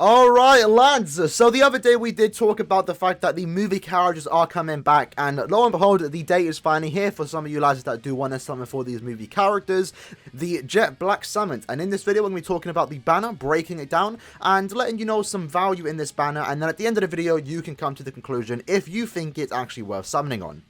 Alright, lads, so the other day we did talk about the fact that the movie characters are coming back, and lo and behold, the date is finally here for some of you lads that do want to summon for these movie characters, the Jet Black summons. And in this video, we're going to be talking about the banner, breaking it down, and letting you know some value in this banner, and then at the end of the video, you can come to the conclusion if you think it's actually worth summoning on.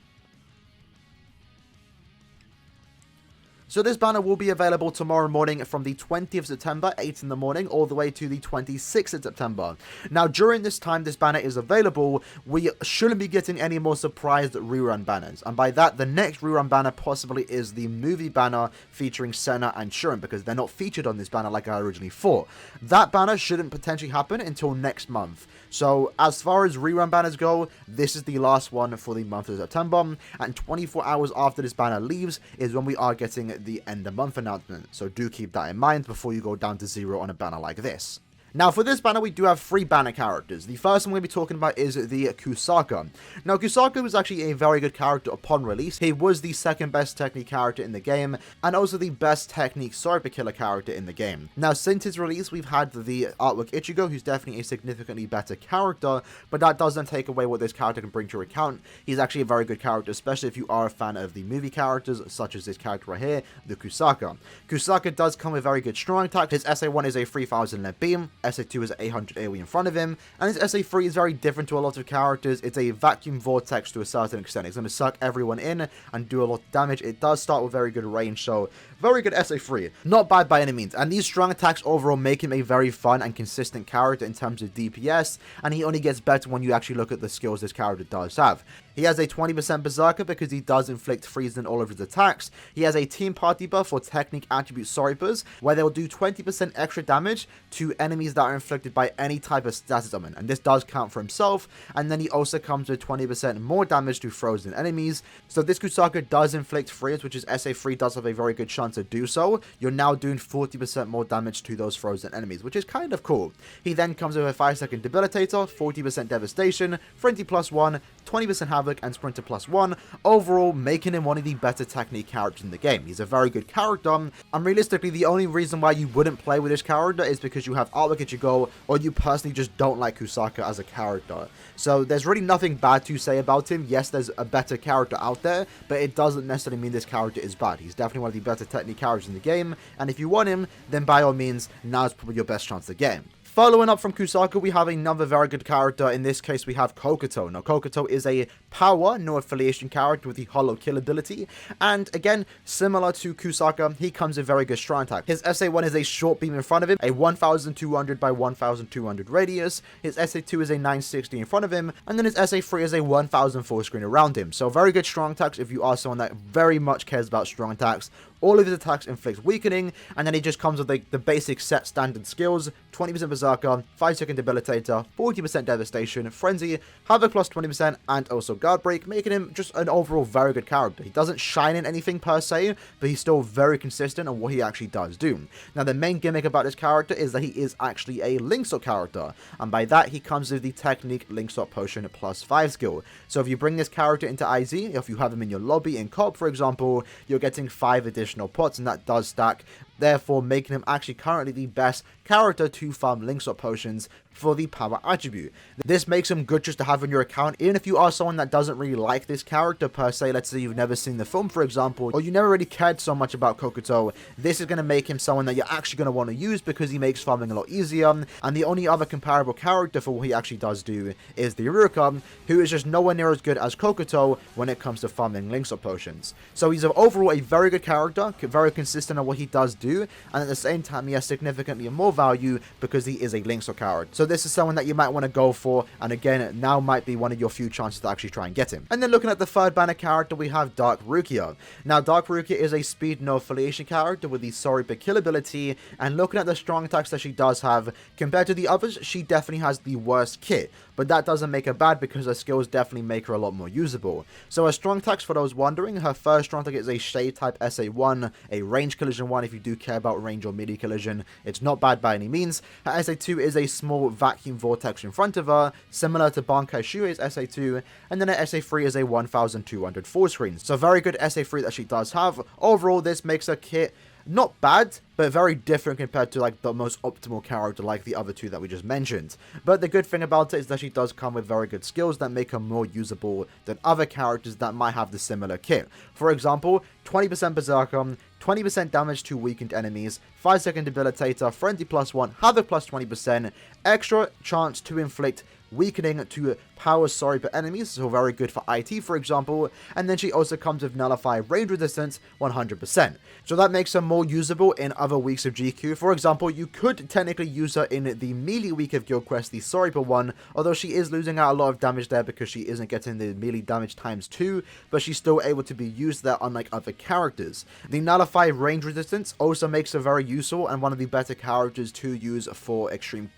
So this banner will be available tomorrow morning from the 20th of September, 8 in the morning, all the way to the 26th of September. Now, during this time this banner is available, we shouldn't be getting any more surprised rerun banners. And by that, the next rerun banner possibly is the movie banner featuring Senna and Shuren, because they're not featured on this banner like I originally thought. That banner shouldn't potentially happen until next month. So, as far as rerun banners go, this is the last one for the month of September, and 24 hours after this banner leaves is when we are getting the end of month announcement. So do keep that in mind before you go down to 0 on a banner like this. Now, for this banner, we do have 3 banner characters. The first one we're going to be talking about is the Kusaka. Now, Kusaka was actually a very good character upon release. He was the second best technique character in the game, and also the best technique Cyber Killer character in the game. Now, since his release, we've had the artwork Ichigo, who's definitely a significantly better character, but that doesn't take away what this character can bring to your account. He's actually a very good character, especially if you are a fan of the movie characters, such as this character right here, the Kusaka. Kusaka does come with very good strong attack. His SA1 is a 3000 net beam. SA2 is 800 AoE in front of him, and his SA3 is very different to a lot of characters. It's a vacuum vortex to a certain extent. It's going to suck everyone in and do a lot of damage. It does start with very good range, so very good SA3. Not bad by any means, and these strong attacks overall make him a very fun and consistent character in terms of DPS, and he only gets better when you actually look at the skills this character does have. He has a 20% Berserker because he does inflict freeze in all of his attacks. He has a team party buff for technique attribute Soripers, where they'll do 20% extra damage to enemies that are inflicted by any type of status summon, and this does count for himself. And then he also comes with 20% more damage to frozen enemies. So this Kusaka does inflict freeze, which is SA3 does have a very good chance to do so. You're now doing 40% more damage to those frozen enemies, which is kind of cool. He then comes with a 5-second debilitator, 40% devastation, frenzy +1, 20% havoc, and sprinter +1, overall making him one of the better technique characters in the game. He's a very good character, and realistically the only reason why you wouldn't play with this character is because you have artwork Ichigo, or you personally just don't like Kusaka as a character. So there's really nothing bad to say about him. Yes, there's a better character out there, but it doesn't necessarily mean this character is bad. He's definitely one of the better technique characters in the game, and if you want him, then by all means, now's probably your best chance to get him. Following up from Kusaka, we have another very good character. In this case, we have Kokuto. Now, Kokuto is a power, no affiliation character with the Hollow Kill ability. And again, similar to Kusaka, he comes with very good strong attack. His SA1 is a short beam in front of him, a 1200 by 1200 radius. His SA2 is a 960 in front of him. And then his SA3 is a 1000 full screen around him. So very good strong attacks if you are someone that very much cares about strong attacks. All of his attacks inflict weakening, and then he just comes with the basic set standard skills, 20% Berserker, 5-second Debilitator, 40% Devastation, Frenzy, Havoc plus 20%, and also Guard Break, making him just an overall very good character. He doesn't shine in anything per se, but he's still very consistent on what he actually does do. Now, the main gimmick about this character is that he is actually a Linkswap character, and by that, he comes with the Technique Linkswap Potion +5 skill. So if you bring this character into IZ, if you have him in your lobby in COP, for example, you're getting 5 additional pots, and that does stack, therefore making him actually currently the best character to farm Linkswap potions for the power attribute. This makes him good just to have in your account, even if you are someone that doesn't really like this character per se. Let's say you've never seen the film, for example, or you never really cared so much about Kokuto. This is going to make him someone that you're actually going to want to use because he makes farming a lot easier. And the only other comparable character for what he actually does do is the RERUN, who is just nowhere near as good as Kokuto when it comes to farming Linkswap potions. So he's overall a very good character, very consistent on what he does do, and at the same time he has significantly more value because he is a Linkswap character. So this is someone that you might want to go for, and again, now might be one of your few chances to actually try and get him. And then looking at the third banner character, we have Dark Rukia. Now, Dark Rukia is a speed no affiliation character with the Sorry But Kill ability, and looking at the strong attacks that she does have, compared to the others, she definitely has the worst kit. But that doesn't make her bad because her skills definitely make her a lot more usable. So her strong attacks, for those wondering, her first strong attack is a Shade type SA1, a range collision 1 if you do care about range or melee collision. It's not bad by any means. Her SA2 is a small vacuum vortex in front of her, similar to Bankai Shuei's SA2, and then her SA3 is a 1200 full screen. So very good SA3 that she does have. Overall, this makes her kit not bad, but very different compared to like the most optimal character like the other two that we just mentioned. But the good thing about it is that she does come with very good skills that make her more usable than other characters that might have the similar kit. For example, 20% Berserker, 20% damage to weakened enemies, 5-second debilitator, frenzy +1, havoc +20%, extra chance to inflict weakening to power Sorry enemies, so very good for IT for example, and then she also comes with nullify range resistance 100%. So that makes her more usable in other weeks of GQ. For example, you could technically use her in the melee week of Guild Quest, the Sorry one, although she is losing out a lot of damage there because she isn't getting the melee damage ×2, but she's still able to be used there unlike other characters. The nullify range resistance also makes her very useful and one of the better characters to use for extreme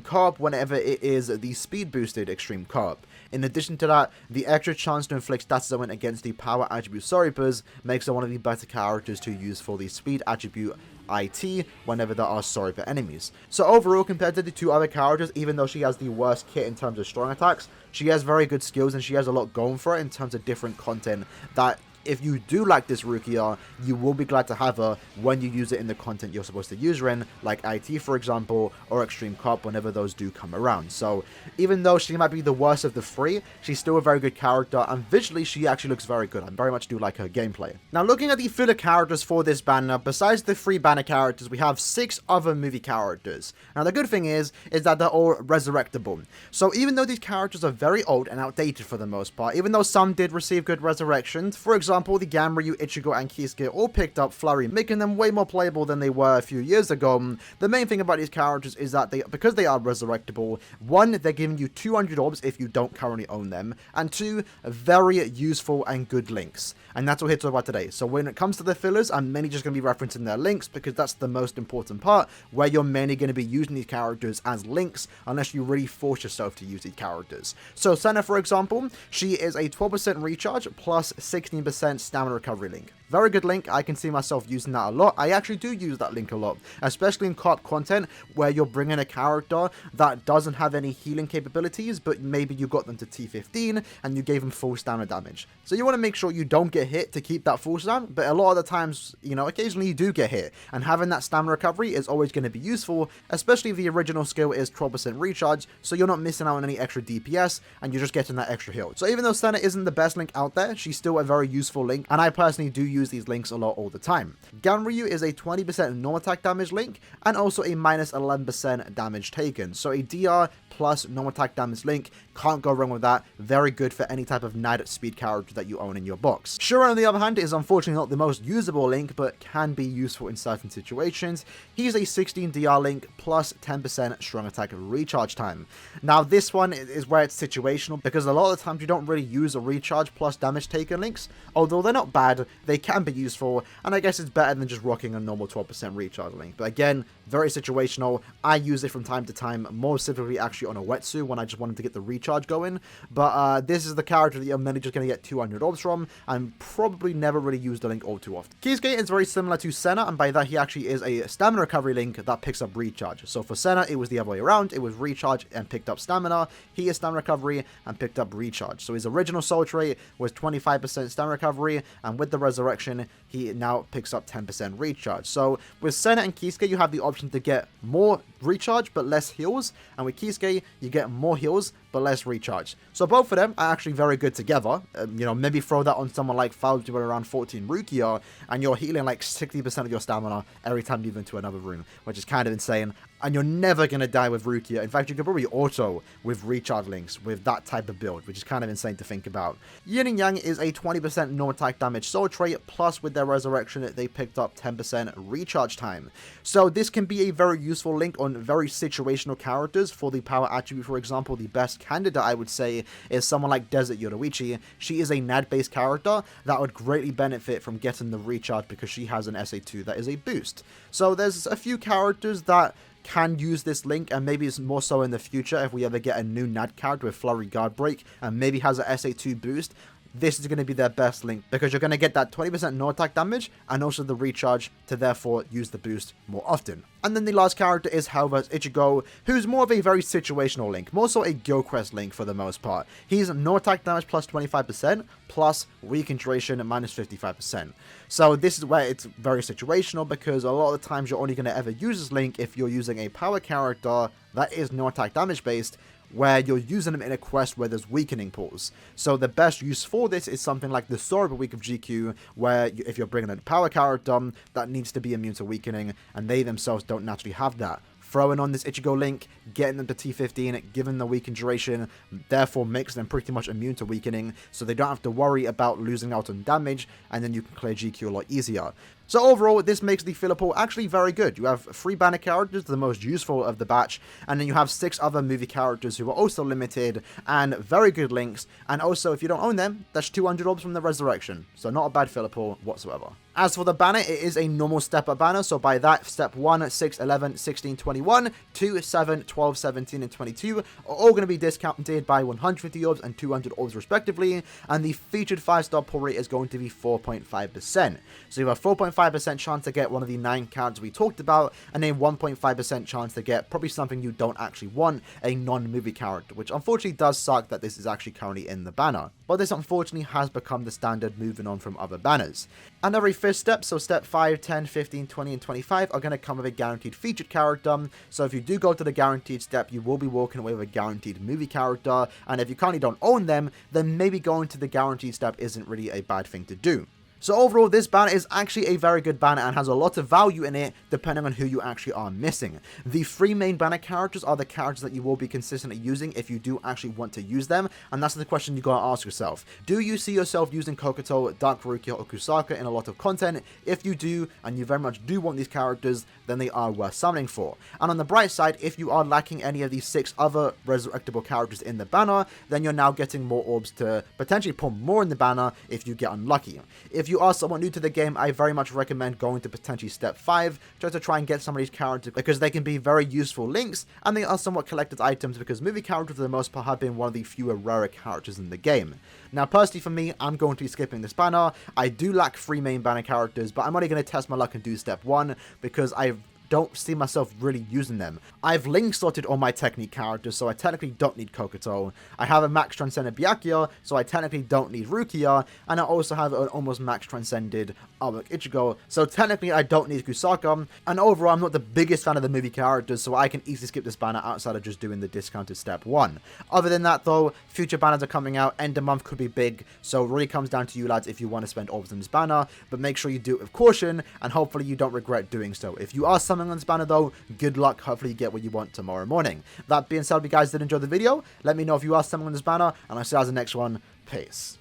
co-op whenever it is the speed boosted extreme co-op. In addition to that, the extra chance to inflict stat zone against the power attribute Soripers makes her one of the better characters to use for the speed attribute IT whenever there are Soriper enemies. So overall, compared to the two other characters, even though she has the worst kit in terms of strong attacks, she has very good skills and she has a lot going for her in terms of different content that if you do like this Rukia, you will be glad to have her when you use it in the content you're supposed to use her in, like IT for example, or Extreme Cop whenever those do come around. So even though she might be the worst of the three, she's still a very good character, and visually she actually looks very good. I very much do like her gameplay. Now looking at the filler characters for this banner, besides the 3 banner characters, we have 6 other movie characters. Now the good thing is that they're all resurrectable. So even though these characters are very old and outdated for the most part, even though some did receive good resurrections, for example, the Ganryu, Ichigo, and Kisuke all picked up Flurry, making them way more playable than they were a few years ago. The main thing about these characters is that because they are resurrectable, 1, they're giving you 200 orbs if you don't currently own them, and 2, very useful and good links. And that's what we're here to talk about today. So when it comes to the fillers, I'm mainly just going to be referencing their links because that's the most important part, where you're mainly going to be using these characters as links unless you really force yourself to use these characters. So Senna, for example, she is a 12% recharge plus 16% stamina recovery link. Very good link. I can see myself using that a lot. I actually do use that link a lot, especially in co-op content where you're bringing a character that doesn't have any healing capabilities, but maybe you got them to T15 and you gave them full stamina damage. So you want to make sure you don't get hit to keep that full stamina, but a lot of the times, you know, occasionally you do get hit, and having that stamina recovery is always going to be useful, especially if the original skill is 12% recharge, so you're not missing out on any extra DPS, and you're just getting that extra heal. So even though Senna isn't the best link out there, she's still a very useful link, and I personally do use these links a lot all the time. Ganryu is a 20% normal attack damage link, and also a minus 11% damage taken, so a DR plus normal attack damage link, can't go wrong with that. Very good for any type of NAD speed character that you own in your box. Shura, on the other hand, is unfortunately not the most usable link, but can be useful in certain situations. He's a 16 DR link plus 10% strong attack recharge time. Now this one is where it's situational, because a lot of the times you don't really use a recharge plus damage taken links. Although they're not bad, they can be useful, and I guess it's better than just rocking a normal 12% recharge link. But again, very situational. I use it from time to time, more specifically actually on a Wetsu when I just wanted to get the recharge going. But this is the character that you're mainly just going to get 200 orbs from, and probably never really use the link all too often. Kisuke is very similar to Senna, and by that he actually is a stamina recovery link that picks up recharge. So for Senna, it was the other way around. It was recharge and picked up stamina. He is stamina recovery and picked up recharge. So his original soul trait was 25% stamina recovery, and with the resurrection, he now picks up 10% recharge. So with Senna and Kisuke, you have the option to get more recharge but less heals, and with Kisuke, you get more heals but less recharge. So both of them are actually very good together. You know, maybe throw that on someone like Faldu with around 14 Rukia, and you're healing like 60% of your stamina every time you move into another room, which is kind of insane. And you're never going to die with Rukia. In fact, you could probably auto with recharge links with that type of build, which is kind of insane to think about. Yin and Yang is a 20% normal attack damage soul trait, plus with their resurrection, they picked up 10% recharge time. So this can be a very useful link on very situational characters. For the power attribute, for example, the best candidate I would say is someone like Desert Yoruichi. She is a NAD-based character that would greatly benefit from getting the recharge because she has an SA2 that is a boost. So there's a few characters that can use this link, and maybe it's more so in the future if we ever get a new NAD character with Flurry Guard Break and maybe has an SA2 boost. this is going to be their best link, because you're going to get that 20% no attack damage and also the recharge to therefore use the boost more often. And then the last character is Hellverse Ichigo, who's more of a very situational link, more so a Guild Quest link for the most part. He's no attack damage plus 25%, plus weaken duration minus 55%. So this is where it's very situational, because a lot of the times you're only going to ever use this link if you're using a power character that is no attack damage based, where you're using them in a quest where there's weakening pools. So the best use for this is something like the Sword of a Week of GQ, where if you're bringing in a power character that needs to be immune to weakening, and they themselves don't naturally have that. Throwing on this Ichigo link, getting them to T15, giving them weakened duration, therefore makes them pretty much immune to weakening, so they don't have to worry about losing out on damage, and then you can clear GQ a lot easier. So overall, this makes the filler pool actually very good. You have 3 banner characters, the most useful of the batch, and then you have 6 other movie characters who are also limited, and very good links, and also if you don't own them, that's 200 orbs from the Resurrection, so not a bad filler pool whatsoever. As for the banner, it is a normal step-up banner, so by that, step 1, 6, 11, 16, 21, 2, 7, 12, 17, and 22 are all going to be discounted by 150 orbs and 200 orbs respectively, and the featured 5-star pull rate is going to be 4.5%. So you have a 4.5% chance to get one of the 9 cards we talked about, and a 1.5% chance to get probably something you don't actually want, a non-movie character, which unfortunately does suck that this is actually currently in the banner. But this unfortunately has become the standard moving on from other banners. And every 5th step, so step 5, 10, 15, 20, and 25 are going to come with a guaranteed featured character. So if you do go to the guaranteed step, you will be walking away with a guaranteed movie character. And if you currently don't own them, then maybe going to the guaranteed step isn't really a bad thing to do. So overall, this banner is actually a very good banner and has a lot of value in it, depending on who you actually are missing. The 3 main banner characters are the characters that you will be consistently using if you do actually want to use them, and that's the question you gotta ask yourself. Do you see yourself using Kokoto, Dark Rukia, or Kusaka in a lot of content? If you do, and you very much do want these characters, then they are worth summoning for. And on the bright side, if you are lacking any of these 6 other resurrectable characters in the banner, then you're now getting more orbs to potentially put more in the banner if you get unlucky. If you are somewhat new to the game, I very much recommend going to potentially step 5 just to try and get some of these characters, because they can be very useful links, and they are somewhat collected items, because movie characters for the most part have been one of the fewer rarer characters in the game. Now personally for me, I'm going to be skipping this banner. I do lack 3 main banner characters, but I'm only going to test my luck and do step 1, because I don't see myself really using them. I've link sorted all my technique characters, so I technically don't need Kokoto. I have a max transcended Byakuya, so I technically don't need Rukia, and I also have an almost max transcended Artwork Ichigo, so technically I don't need Kusaka, and overall I'm not the biggest fan of the movie characters, so I can easily skip this banner outside of just doing the discounted step 1. Other than that though, future banners are coming out, end of month could be big, so it really comes down to you lads if you want to spend orbs on this banner, but make sure you do it with caution, and hopefully you don't regret doing so. If you are summoning on this banner though, good luck, hopefully you get what you want tomorrow morning. That being said, if you guys did enjoy the video, let me know if you are summoning on this banner, and I'll see you guys in the next one. Peace.